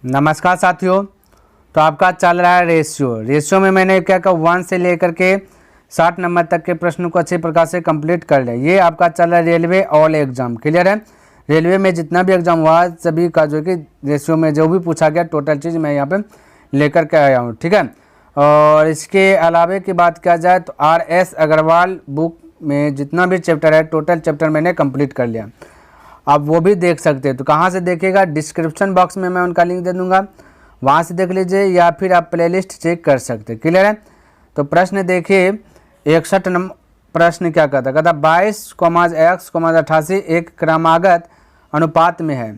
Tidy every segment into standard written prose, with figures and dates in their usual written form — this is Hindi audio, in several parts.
नमस्कार साथियों। तो आपका चल रहा है रेशियो में मैंने क्या कहा 1 से लेकर के 60 नंबर तक के प्रश्न को अच्छे प्रकार से कंप्लीट कर लिया। ये आपका चल रहा है रेलवे ऑल एग्जाम। क्लियर है? रेलवे में जितना भी एग्जाम हुआ सभी का जो कि रेशियो में जो भी पूछा गया टोटल चीज़ मैं यहाँ पे लेकर के आया हूँ। ठीक है। और इसके अलावे की बात किया जाए तो RS अग्रवाल बुक में जितना भी चैप्टर है टोटल चैप्टर मैंने कंप्लीट कर लिया। आप वो भी देख सकते हैं। तो कहाँ से देखिएगा, डिस्क्रिप्शन बॉक्स में मैं उनका लिंक दे दूंगा, वहाँ से देख लीजिए या फिर आप प्लेलिस्ट चेक कर सकते हैं। क्लियर है? तो प्रश्न देखिए 61 नंबर प्रश्न क्या कहता 22,x,88 एक क्रमागत अनुपात में है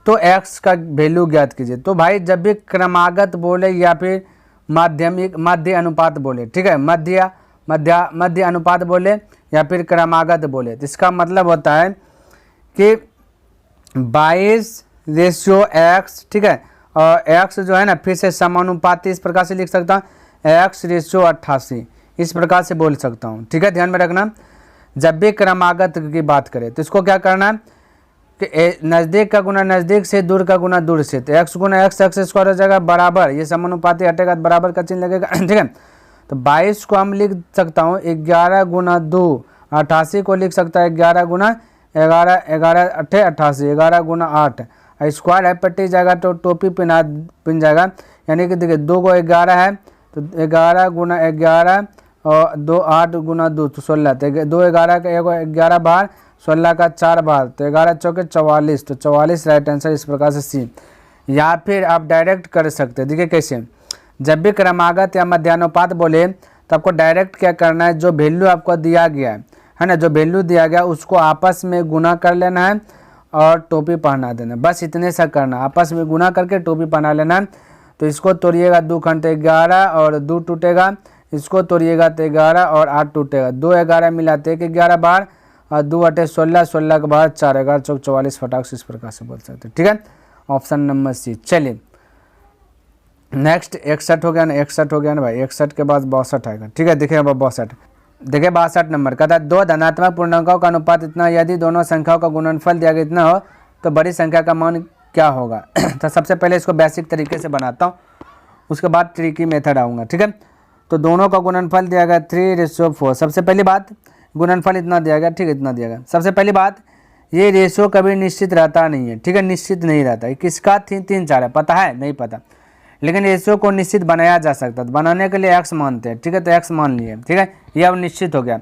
तो x का वैल्यू ज्ञात कीजिए। तो भाई जब भी क्रमागत बोले या फिर मध्य अनुपात बोले, ठीक है, मध्य अनुपात बोले या फिर क्रमागत बोले, तो इसका मतलब होता है कि 22:x, ठीक है, और x जो है ना फिर से समानुपाती इस प्रकार से लिख सकता हूँ, x/88 इस प्रकार से बोल सकता हूँ। ठीक है, ध्यान में रखना। जब भी क्रमागत की बात करें तो इसको क्या करना है कि नज़दीक का गुना नज़दीक से, दूर का गुना दूर से, तो x गुना x x² हो जाएगा बराबर, ये समानुपाती हटेगा बराबर का चिन्ह लगेगा। ठीक है, तो 22 को हम लिख सकता हूँ 11 गुना 2, 88 को लिख सकता है 11 गुना 11, 11 अट्ठे 88, 11 गुना 8, स्क्वायर है पट्टी जाएगा तो टोपी पिन जाएगा, यानी कि देखिए 2 को 11 है तो 11 गुना 11 और 2 8 गुना 2 तो 16, तो 2 11 का 11 बार, 16 का 4 बार, तो 11 चौके 44, तो 44 राइट आंसर इस प्रकार से सी। या फिर आप डायरेक्ट कर सकते हैं। देखिए कैसे, जब भी क्रमागत या मध्यानुपात बोले तो आपको डायरेक्ट क्या करना है, जो वैल्यू आपको दिया गया है ना, जो वैल्यू दिया गया उसको आपस में गुना कर लेना है और टोपी पहना देना, बस इतने सा करना, आपस में गुना करके टोपी पहना लेना है। तो इसको तोड़िएगा 2 खंड 11 और 2 टूटेगा, इसको तोड़िएगा तो 11 और 8 टूटेगा, 2 11 मिलाते 11 बार और 2 8 16, 16 के बाद 4 11 चौक 44 फटाक से इस प्रकार से बोल सकते हैं। ठीक है, ऑप्शन नंबर सी। चलिए नेक्स्ट 61 हो गया ना, 61 हो गया ना भाई, 61 के बाद 62 आएगा। ठीक है, देखिए अब 62, देखिए 62 नंबर कहता है 2 धनात्मक पूर्णांकों का अनुपात इतना, यदि दोनों संख्याओं का गुणनफल दिया गया इतना हो तो बड़ी संख्या का मान क्या होगा। तो सबसे पहले इसको बेसिक तरीके से बनाता हूँ, उसके बाद ट्रिकी मेथड आऊँगा। ठीक है, तो दोनों का गुणनफल दिया गया 3:4। सबसे पहली बात गुणनफल इतना दिया गया, ठीक है, इतना दिया गया। सबसे पहली बात ये रेशियो कभी निश्चित रहता नहीं है। ठीक है, निश्चित नहीं रहता है। किसका 3 4 है पता है? नहीं पता, लेकिन रेशियो को निश्चित बनाया जा सकता है। बनाने के लिए x मानते हैं। ठीक है, तो x मान लिए। ठीक है, ये अब निश्चित हो गया।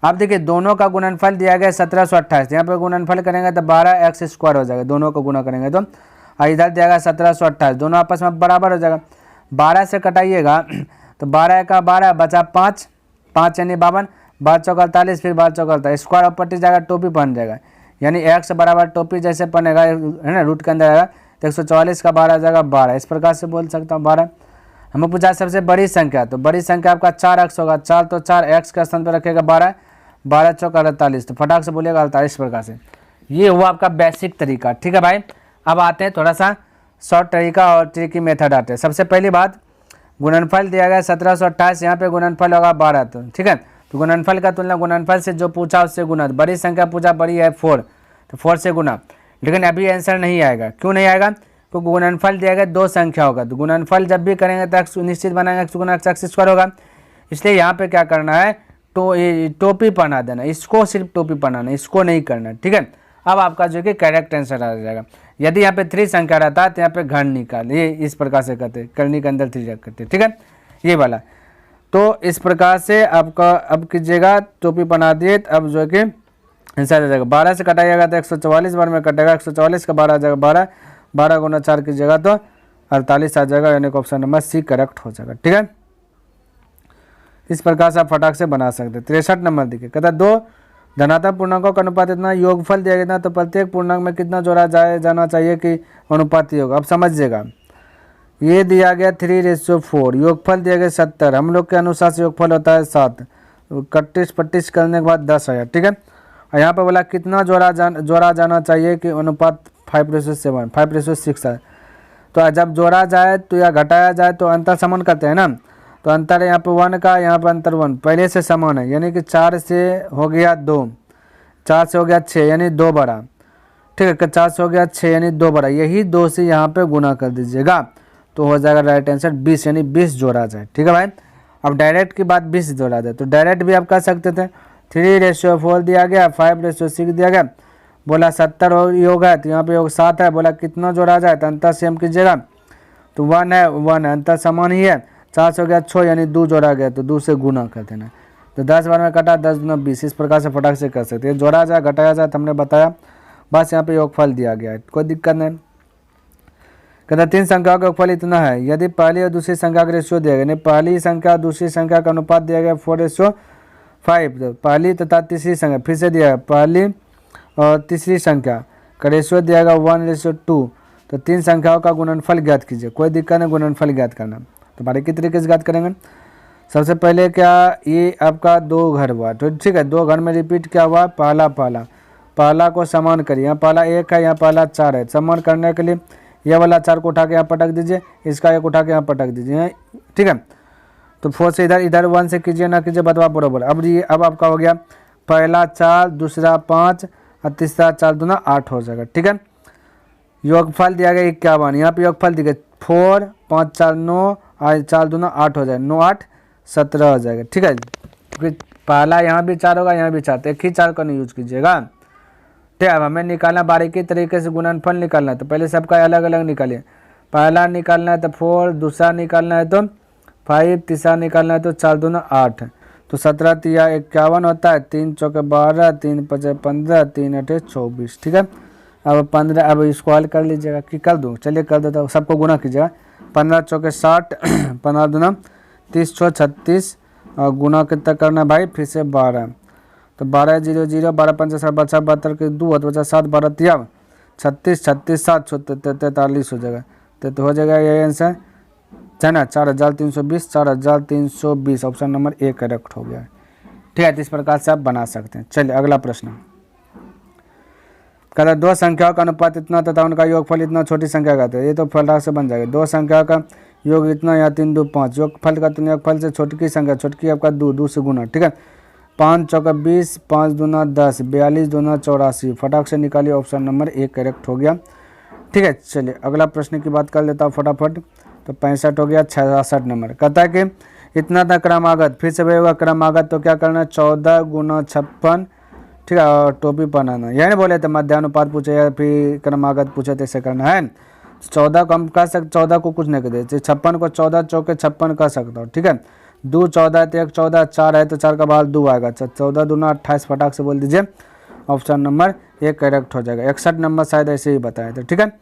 अब देखिए दोनों का गुणनफल दिया गया 1728, यहाँ पर गुणनफल करेंगे तो 12x² हो जाएगा, दोनों को गुना करेंगे तो। और इधर दिया गया 1728, दोनों आपस में बराबर हो जाएगा। 12 से कटाइएगा तो 12 का 12 बचा 5, 5 यानी 52, 12 चौक 48, फिर 12 चौक 48, स्क्वायर और पट्टी जाएगा टोपी बन जाएगा, यानी x बराबर टोपी जैसे बनेगा है ना, रूट के अंदर आएगा तो 144 का 12 आ जाएगा 12, इस प्रकार से बोल सकता हूँ 12। हमें पूछा सबसे बड़ी संख्या, तो बड़ी संख्या आपका 4x होगा, 4 तो 4 x के स्थान पर रखेगा 12, 12 चौक 48, तो फटाक से बोलेगा 48 प्रकार से। ये हुआ आपका बेसिक तरीका। ठीक है भाई, अब आते हैं थोड़ा सा शॉर्ट तरीका और ट्रिकी मेथड आते हैं। सबसे पहली बात गुणनफल दिया गया 1728, यहाँ पे गुणनफल होगा 12, तो ठीक है, तो गुणनफल का तुलना गुणनफल से जो पूछा उससे गुना, बड़ी संख्या पूछा बड़ी है 4, तो 4 से गुना, लेकिन अभी आंसर नहीं आएगा। क्यों नहीं आएगा? तो गुणनफल दिया गया 2 संख्या होगा, तो गुणनफल जब भी करेंगे तो x निश्चित बनाएंगे, x गुना x² होगा, इसलिए यहाँ पे क्या करना है तो टोपी पहना देना, इसको सिर्फ टोपी पहनाना, इसको नहीं करना। ठीक है, अब आपका जो कि करेक्ट आंसर आ जाएगा। यदि यहाँ पे 3 संख्या रहता है तो यहाँ पे घन निकाल, ये इस प्रकार से करते, करनी के अंदर 3 रख करते। ठीक है, ये वाला, तो इस प्रकार से आपका अब कीजिएगा, टोपी बना दिए, अब जो कि आंसर आ जाएगा। 12 से कटाइएगा तो 144 बार में कटेगा, 144 का 12 आ जाएगा 12, 12 गुना 4 कीजिएगा तो 48 आ जाएगा, यानी कि ऑप्शन नंबर सी करेक्ट हो जाएगा। ठीक है, इस प्रकार से आप फटाक से बना सकते हैं। 63 नंबर देखिए, कहता 2 धनात्मक पूर्णांकों का अनुपात इतना, योगफल दिया गया तो प्रत्येक पूर्णांक में कितना जोड़ा जाना चाहिए कि अनुपात योग। अब समझिएगा, ये दिया गया 3:4, योगफल दिया गया 70, हम लोग के अनुसार से योगफल होता है 7, 31 करने के बाद 10 आया। ठीक है, और यहाँ पर बोला कितना जोड़ा जाना चाहिए कि अनुपात 5:7, 5:6 है। तो जब जोड़ा जाए तो या घटाया जाए तो अंतर समान करते हैं ना, तो अंतर यहाँ पे 1 का, यहाँ पर अंतर 1 पहले से समान है, यानी कि 4 से हो गया 2, 4 से हो गया 6, यानी 2 बड़ा। ठीक है। 50 हो गया 6 यानी 2 बड़ा, यही 2 से यहाँ पे गुना कर दीजिएगा तो हो जाएगा राइट आंसर 20 यानी 20 जोड़ा जाए। ठीक है भाई। अब डायरेक्ट की बात 20 जोड़ा जाए तो डायरेक्ट भी आप कर सकते थे। 3:4 दिया गया, 5:6 दिया गया, बोला 70 होगा तो यहाँ पे योग 7 है, बोला कितना जोड़ा जाए तो अंतर सेम कीजिएगा तो 1 है 1 है, अंतर समान ही है। 4 से हो गया 6 यानी 2 जोड़ा गया तो 2 से गुना कर देना। तो 10 बार में कटा 10 दूना 20, इस प्रकार से फटाक से कर सकते हैं। जोड़ा जाए घटाया जाए तो हमने बताया, बस यहाँ पे योगफल दिया गया है, कोई दिक्कत नहीं। कहता 3 संख्याओं का योगफल इतना है, यदि पहली और दूसरी संख्या का रेशियो दिया गया, पहली संख्या दूसरी संख्या का अनुपात दिया गया 4:5, पहली तथा तीसरी संख्या फिर से दिया है, पहली और तीसरी संख्या का रेशियो दिया गया 1:2, तो 3 संख्याओं का गुणनफल ज्ञात कीजिए। कोई दिक्कत नहीं, गुणनफल ज्ञात करना। तो बारीकी तरीके से ज्ञात करेंगे। सबसे पहले क्या, ये आपका 2 घर हुआ तो ठीक है, 2 घर में रिपीट क्या हुआ, पहला को समान करिए। यहाँ पहला 1 है, यहाँ पहला 4 है, समान करने के लिए यह वाला 4 को उठा के यहाँ पटक दीजिए, इसका 1 उठा के यहाँ पटक दीजिए। ठीक है, तो 4 से इधर 1 से कीजिए ना कीजिए बतवा बराबर। अब आपका हो गया पहला 4, दूसरा 5 और तीसरा 4 दूना 8 हो जाएगा। ठीक है, योगफल दिया गया 51, यहाँ पे योगफल दिया 4 5 4 9 और 4 दूना 8 हो जाएगा, 9 8 17 हो जाएगा। ठीक है, क्योंकि पहला यहाँ भी 4 होगा, यहाँ भी 4, तो एक ही 4 का नहीं यूज कीजिएगा। ठीक है, अब हमें निकालना बारीकी तरीके से गुणनफल निकालना है, तो पहले सबका अलग अलग निकालिए। पहला निकालना है तो 4, दूसरा निकालना है तो 5, तीसरा निकालना है तो 4 दूना 8, तो 17 तिया 51 होता है, 3 चौके 12, 3 पचे 15, 3 अठे 24। ठीक है, अब 15, अब इसको हल कर लीजिएगा कि कर दूँ, चलिए कर देता हूँ, सबको गुना कीजिएगा। 15 चौके 60, 15 दूना 30 छो 36, और गुना कितना करना भाई, फिर से 12, तो 12 0 0, 12 5 7 72 के 2 बचा 7 12 तिया 36, 36 7 43 हो जाएगा। तो हो जाएगा ये आंसर है ना 4320, 4320 ऑप्शन नंबर ए करेक्ट हो गया। ठीक है, तो इस प्रकार से आप बना सकते हैं। चलिए अगला प्रश्न, कहता 2 संख्याओं का अनुपात इतना तथा उनका योगफल इतना छोटी संख्या का, तो ये तो फटाक से बन जाएगा। 2 संख्या का योग इतना या 3 2 5, योगफल का तुलना योगफल से छोटी की संख्या, छोटकी आपका 2 से गुना। ठीक है, 5 चौका 20, 5 दूना 10, 42 दूना 84, फटाक से निकालिए, ऑप्शन नंबर ए करेक्ट हो गया। ठीक है, चलिए अगला प्रश्न की बात कर लेता हूँ फटाफट। तो 65 हो गया। 66 नंबर कहता है कि इतना था क्रमागत, फिर से वही होगा क्रमागत, तो क्या करना है 14 गुना 56। ठीक है, और टोपी पहनाना, यही बोले थे मध्यानुपात पूछे या फिर क्रमागत पूछे तो ऐसे करना है। 14 को हम कह सकते, 14 को कुछ नहीं कर दे, 56 को 14 चौके 56 कह सकता हूँ। ठीक है, 2 14 तो 1 14, 4 है तो 4 का बाद 2 आएगा, 14 दूना 28, फटाक से बोल दीजिए, ऑप्शन नंबर ए करेक्ट हो जाएगा। 61 नंबर शायद ऐसे ही बताया था। ठीक है,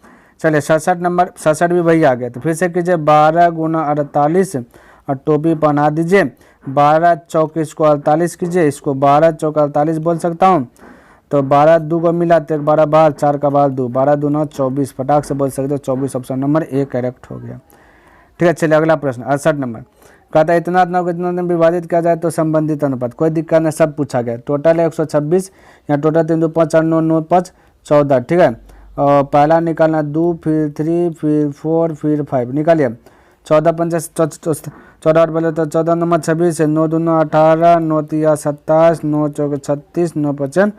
चलिए 67 नंबर, 67 भी वही आ गया, तो फिर से कीजिए 12 गुना 48 और टोपी पहना दीजिए। 12 चौक इसको 48 कीजिए, इसको 12 चौक 48 बोल सकता हूँ, तो 12 2 को मिला तो 12 बार, 4 का बार 2, 12 दूना 24, फटाक से बोल सकते हो 24, ऑप्शन नंबर ए करेक्ट हो गया। ठीक है, चलिए अगला प्रश्न 68 नंबर कहता है इतना को इतना विभाजित किया जाए तो संबंधित अनुपात, कोई दिक्कत नहीं, सब पूछा गया। टोटल है 126, यहाँ टोटल 3 2 5 8 9 9 5 14। ठीक है, और पहला निकालना 2, फिर 3, फिर 4, फिर 5 निकालिए। 14 5 14 8 बोले तो 14 नंबर 26 है, 9 दूना 18, 9 तिया 27, 9 चौके 36, 9 5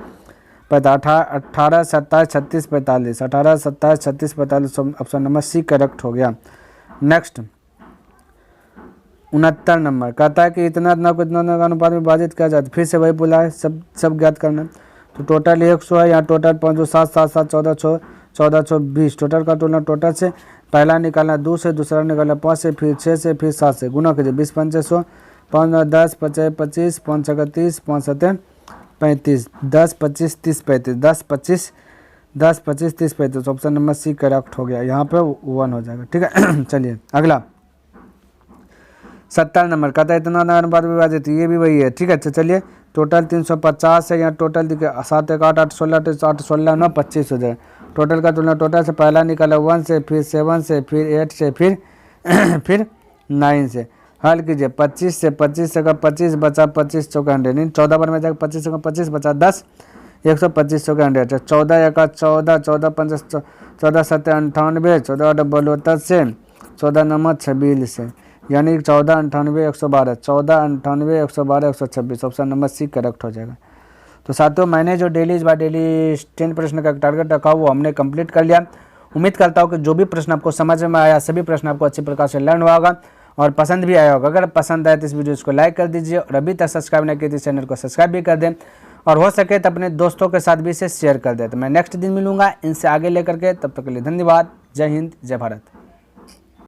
18 27 36 45, 18 27 36 45, ऑप्शन नंबर सी करेक्ट हो गया। नेक्स्ट 69 नंबर कहता है कि इतना को इतना अनुपात में विभाजित किया जाए, फिर से वही बोला है, सब ज्ञात करना। तो टोटल 100 है, यहाँ टोटल 5 7 7 7 14 14 20, टोटल का टोटल टोटल से पहला निकालना 2 से, दूसरा निकालना 5 से, फिर 6 से, फिर 7 से, गुना कीजिए 20 5 100, 5 10 5 25, 5 30, 5 7 35, 10 25 30 35, 10 25 30 35, ऑप्शन नंबर सी करेक्ट हो गया, यहाँ पे 1 हो जाएगा। ठीक है, चलिए अगला 70 नंबर कहता है इतना अनुपात विभाजित, ये भी वही है। ठीक है, अच्छा चलिए टोटल 350 है, यहाँ टोटल देखिए 7 1 8 8 16 8 16 9 25 हो जाए। टोटल का तुलना टोटल से पहला निकाला 1 से, फिर 7 से, फिर 8 से, फिर 9 से, हल कीजिए 25 से 25 बचा 25 चौका 100, 14 बार में जाकर 25 से 25 बचा 10, 125 चौका 100, 14 1 14, 14 5 14 7 98, 14 डबल 72, 14 नंबर 26 से, यानी 14 98 112, 14 98 112 126, ऑप्शन नंबर सी करेक्ट हो जाएगा। तो साथियों मैंने जो डेली इस बार डेली 10 प्रश्न का टारगेट रखा वो हमने कंप्लीट कर लिया। उम्मीद करता हूँ कि जो भी प्रश्न आपको समझ में आया सभी प्रश्न आपको अच्छी प्रकार से लर्न हुआ होगा और पसंद भी आया होगा। अगर पसंद आए तो इस वीडियो को लाइक कर दीजिए और अभी तक सब्सक्राइब नहीं किया तो इस चैनल को सब्सक्राइब भी कर दें और हो सके तो अपने दोस्तों के साथ भी इसे शेयर कर दें। तो मैं नेक्स्ट दिन मिलूंगा इनसे आगे लेकर के, तब तक के लिए धन्यवाद। जय हिंद, जय भारत।